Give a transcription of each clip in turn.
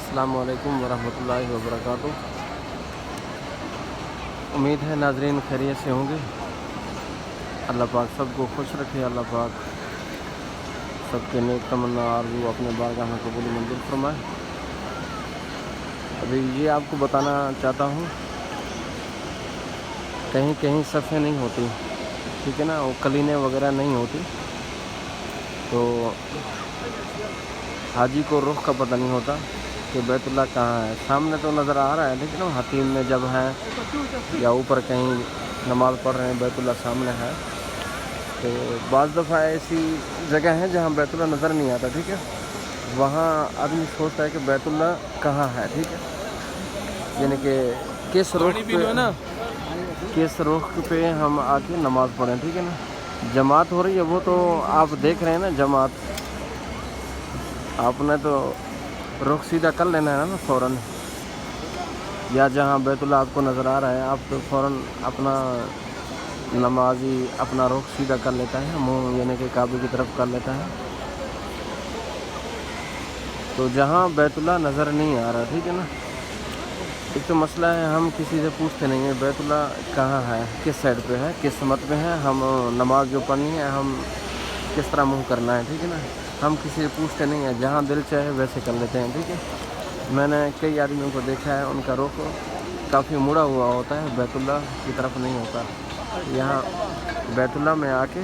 अस्सलाम वालेकुम वरहमतुल्लाहि वबरकातुह। उम्मीद है नाज़रीन खैरियत से होंगे। अल्लाह पाक सबको खुश रखे। अल्लाह पाक सबके नेक तमन्ना आरज़ू अपने बारगाह में कबूल मंजूर फरमाए। अभी ये आपको बताना चाहता हूँ, कहीं कहीं सफ़ें नहीं होती, ठीक है ना, वो कलीनें वगैरह नहीं होती, तो हाजी को रुख का पता नहीं होता कि बैतुल्लाह कहाँ है। सामने तो नज़र आ रहा है, लेकिन वो हतीम में जब हैं या ऊपर कहीं नमाज़ पढ़ रहे हैं बैतुल्लाह सामने है, तो बाज़ दफ़ा ऐसी जगह है जहाँ बैतुल्लाह नज़र नहीं आता, ठीक है, वहाँ आदमी सोचता है कि बैतुल्लाह कहाँ है, ठीक है, यानी कि किस रुख पे हम आके नमाज़ पढ़ें, ठीक है ना। जमात हो रही है वो तो आप देख रहे हैं ना, जमात आपने तो रुख सीधा कर लेना है ना फ़ौरन, या जहाँ बैतुल्लाह आपको नज़र आ रहा है आप तो फ़ौरन अपना नमाजी अपना रुख सीधा कर लेता है, मुँह यानी कि काबे की तरफ कर लेता है। तो जहाँ बैतुल्लाह नज़र नहीं आ रहा, ठीक है ना, एक तो मसला है हम किसी से पूछते नहीं हैं बैतुल्लाह कहाँ है, किस साइड पे है, किस समत पे है, हम नमाज जो पढ़नी है हम किस तरह मुँह करना है, ठीक है ना, हम किसी से पूछते नहीं हैं, जहाँ दिल चाहे वैसे कर लेते हैं, ठीक है। मैंने कई आदमियों को देखा है उनका रुख काफ़ी मुड़ा हुआ होता है, बैतुल्लाह की तरफ नहीं होता। यहाँ बैतुल्लाह में आके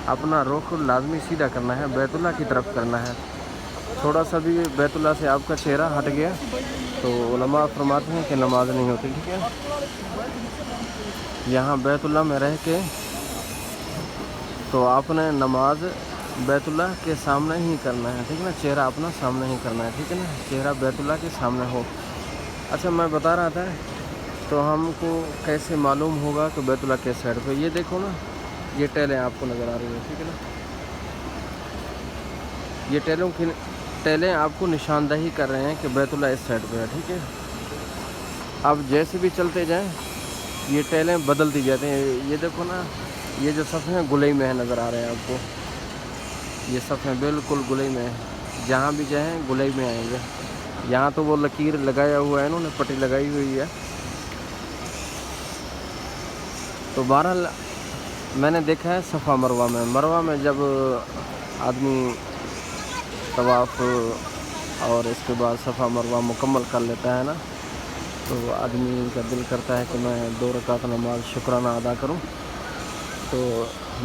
अपना रुख लाजमी सीधा करना है, बैतुल्लाह की तरफ करना है। थोड़ा सा भी बैतुल्लाह से आपका चेहरा हट गया तो उलमा फरमाते हैं कि नमाज नहीं होती, ठीक है। यहाँ बैतुल्लाह में रह के तो आपने नमाज बैतुल्लाह के सामने ही करना है, ठीक है ना, चेहरा अपना सामने ही करना है, ठीक है ना, चेहरा बैतुल्लाह के सामने हो। अच्छा, मैं बता रहा था तो हमको कैसे मालूम होगा कि बैतुल्लाह किस साइड पे। ये देखो ना, ये टेलें आपको नज़र आ रही है, ठीक है ना, ये टेलें आपको निशानदही कर रहे हैं कि बैतुल्लाह इस साइड पे है, ठीक है। अब जैसे भी चलते जाएं ये टेलें बदलती जाती हैं। ये देखो ना, ये जो सफ़े हैं गुलई में है, नज़र आ रहे हैं आपको, ये सफ़े बिल्कुल गुलई में है, जहाँ भी जाएं गुलई में आएंगे। यहाँ तो वो लकीर लगाया हुआ है, इन्होंने पट्टी लगाई हुई है। तो बहरहाल मैंने देखा है सफ़ा मरवा में जब आदमी तवाफ़ और इसके बाद सफ़ा मरवा मुकम्मल कर लेता है ना, तो आदमी का दिल करता है कि मैं 2 रकात नमाज शुक्राना अदा करूं। तो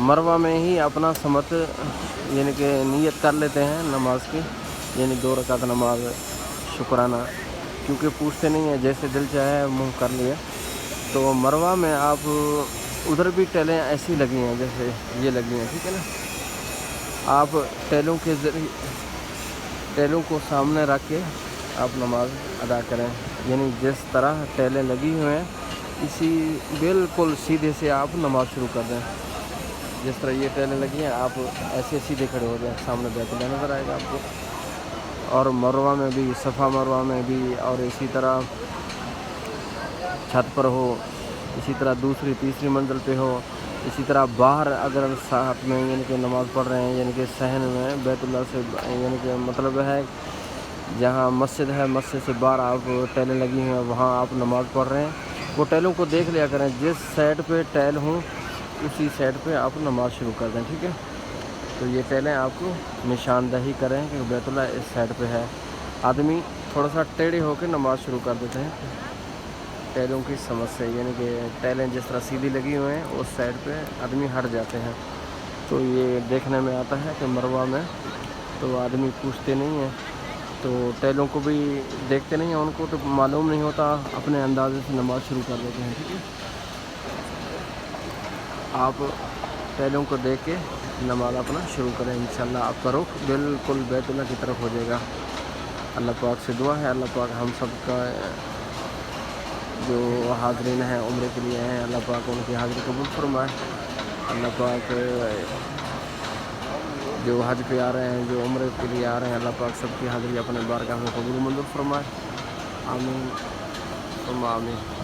मरवा में ही अपना समत यानी कि नियत कर लेते हैं नमाज की, यानी 2 रकात नमाज शुक्राना, क्योंकि पूछते नहीं है, जैसे दिल चाहे मुँह कर लिया। तो मरवा में आप उधर भी टेलें ऐसी लगी हैं जैसे ये लगी हैं, ठीक है ना। आप टेलों के ज़रिए टेलों को सामने रख के आप नमाज अदा करें, यानी जिस तरह टेलें लगी हुई हैं इसी बिल्कुल सीधे से आप नमाज शुरू कर दें। जिस तरह ये टेलें लगी हैं आप ऐसे सीधे खड़े हो जाएं, सामने बैतुल्लाह नज़र आएगा आपको। और मरवा में भी, सफ़ा मरवा में भी, और इसी तरह छत पर हो, इसी तरह दूसरी तीसरी मंजिल पे हो, इसी तरह बाहर अगर साथ में यानी कि नमाज़ पढ़ रहे हैं, यानी कि सहन में बैतुल्लाह से, यानी कि मतलब है जहाँ मस्जिद है, मस्जिद से बाहर आप टेलें लगी हुई हैं वहाँ आप नमाज़ पढ़ रहे हैं, वो टेलों को देख लिया करें, जिस साइड पे टेल हो उसी साइड पे आप नमाज़ शुरू कर दें, ठीक है। तो ये टेलें आपको निशानदही करें कि बैतुल्लाह इस साइड पे है। आदमी थोड़ा सा टेढ़े होकर नमाज शुरू कर देते हैं टेलों की समझ से, यानी कि टेलें जिस तरह सीधी लगी हुई हैं उस साइड पे आदमी हट जाते हैं। तो ये देखने में आता है कि मरवा में तो आदमी पूछते नहीं हैं, तो टेलों को भी देखते नहीं हैं, उनको तो मालूम नहीं होता, अपने अंदाज़े से नमाज शुरू कर देते हैं, ठीक है। आप टेलों को देख के नमाज अपना शुरू करें, इंशाल्लाह आपका रुख बिल्कुल बैतुल्लाह की तरफ हो जाएगा। अल्लाह पाक से दुआ है, अल्लाह पाक हम सब का जो हाज़रीन हैं उम्रे के लिए हैं, अल्लाह पाक उनकी हाज़िरी कबूल फरमाए। अल्लाह पाक जो हज पे आ रहे हैं, जो उम्रे के लिए आ रहे हैं, अल्लाह पाक सबकी हाज़िरी अपने बारगाह में कबूल मंजूर फरमाए। आमीन सुम्मा आमीन।